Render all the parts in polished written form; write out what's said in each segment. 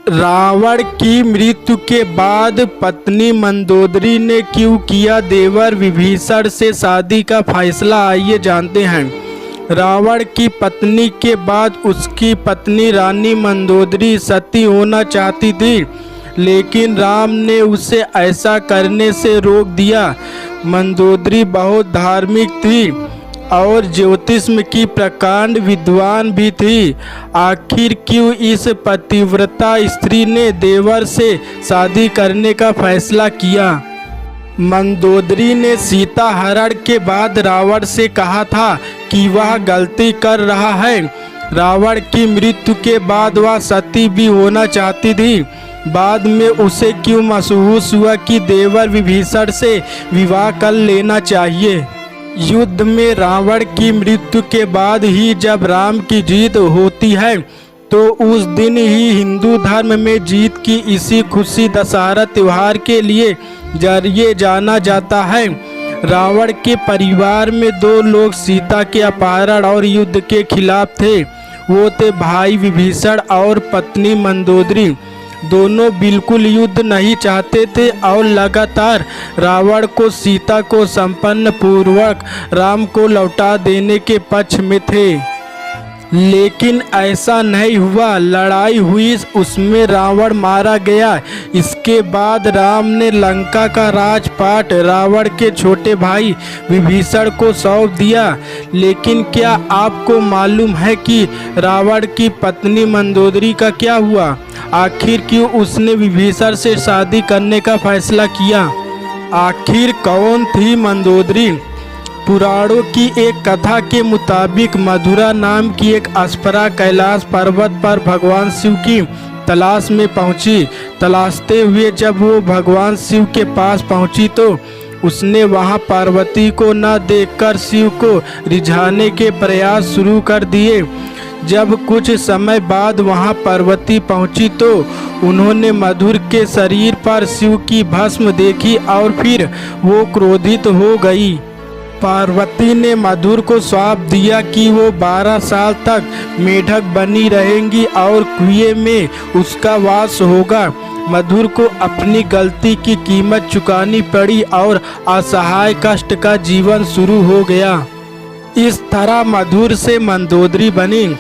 रावण की मृत्यु के बाद पत्नी मंदोदरी ने क्यों किया देवर विभीषण से शादी का फैसला, आइए जानते हैं। रावण की पत्नी के बाद उसकी पत्नी रानी मंदोदरी सती होना चाहती थी, लेकिन राम ने उसे ऐसा करने से रोक दिया। मंदोदरी बहुत धार्मिक थी और ज्योतिष्म की प्रकांड विद्वान भी थी। आखिर क्यों इस पतिव्रता स्त्री ने देवर से शादी करने का फैसला किया? मंदोदरी ने सीता हरण के बाद रावण से कहा था कि वह गलती कर रहा है। रावण की मृत्यु के बाद वह सती भी होना चाहती थी। बाद में उसे क्यों महसूस हुआ कि देवर विभीषण से विवाह कर लेना चाहिए? युद्ध में रावण की मृत्यु के बाद ही जब राम की जीत होती है, तो उस दिन ही हिंदू धर्म में जीत की इसी खुशी दशहरा त्योहार के लिए जरिए जाना जाता है। रावण के परिवार में दो लोग सीता के अपहरण और युद्ध के खिलाफ थे। वो थे भाई विभीषण और पत्नी मंदोदरी। दोनों बिल्कुल युद्ध नहीं चाहते थे और लगातार रावण को सीता को संपन्न पूर्वक राम को लौटा देने के पक्ष में थे। लेकिन ऐसा नहीं हुआ। लड़ाई हुई, उसमें रावण मारा गया। इसके बाद राम ने लंका का राजपाट रावण के छोटे भाई विभीषण को सौंप दिया। लेकिन क्या आपको मालूम है कि रावण की पत्नी मंदोदरी का क्या हुआ? आखिर क्यों उसने विभीषण से शादी करने का फैसला किया? आखिर कौन थी मंदोदरी? पुराणों की एक कथा के मुताबिक मधुरा नाम की एक अप्सरा कैलाश पर्वत पर भगवान शिव की तलाश में पहुंची। तलाशते हुए जब वो भगवान शिव के पास पहुंची तो उसने वहां पार्वती को न देखकर शिव को रिझाने के प्रयास शुरू कर दिए। जब कुछ समय बाद वहां पार्वती पहुंची तो उन्होंने मधुर के शरीर पर शिव की भस्म देखी और फिर वो क्रोधित हो गई। पार्वती ने मधुर को श्राप दिया कि वो 12 साल तक मेढक बनी रहेंगी और कुएं में उसका वास होगा। मधुर को अपनी गलती की कीमत चुकानी पड़ी और असहाय कष्ट का जीवन शुरू हो गया। इस तरह मधुर से मंदोदरी बनी।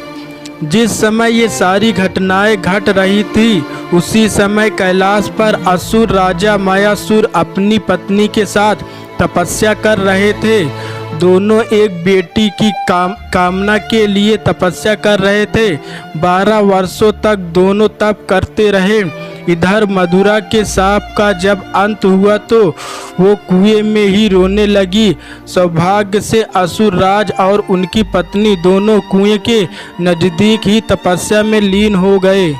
जिस समय ये सारी घटनाएं घट रही थी, उसी समय कैलाश पर असुर राजा मायासुर अपनी पत्नी के साथ तपस्या कर रहे थे। दोनों एक बेटी की कामना के लिए तपस्या कर रहे थे। 12 वर्षों तक दोनों तप करते रहे। इधर मधुरा के शाप का जब अंत हुआ तो वो कुएं में ही रोने लगी। सौभाग्य से असुरराज और उनकी पत्नी दोनों कुएं के नज़दीक ही तपस्या में लीन हो गए।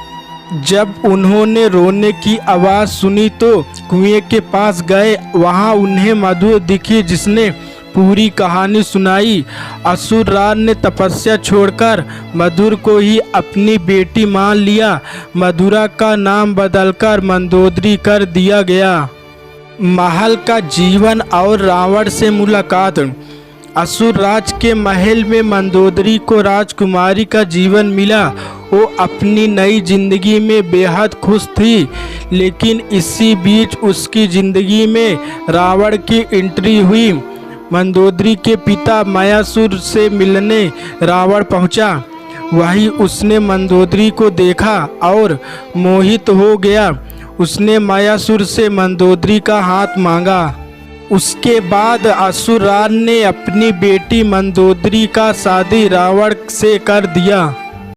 जब उन्होंने रोने की आवाज़ सुनी तो कुएं के पास गए। वहां उन्हें मधुर दिखी, जिसने पूरी कहानी सुनाई। असुरराज ने तपस्या छोड़कर मधुर को ही अपनी बेटी मान लिया। मधुरा का नाम बदलकर मंदोदरी कर दिया गया। महल का जीवन और रावण से मुलाकात। असुरराज के महल में मंदोदरी को राजकुमारी का जीवन मिला। वो अपनी नई जिंदगी में बेहद खुश थी, लेकिन इसी बीच उसकी जिंदगी में रावण की एंट्री हुई। मंदोदरी के पिता मायासुर से मिलने रावण पहुंचा। वहीं उसने मंदोदरी को देखा और मोहित हो गया। उसने मायासुर से मंदोदरी का हाथ मांगा। उसके बाद असुरराज ने अपनी बेटी मंदोदरी का शादी रावण से कर दिया।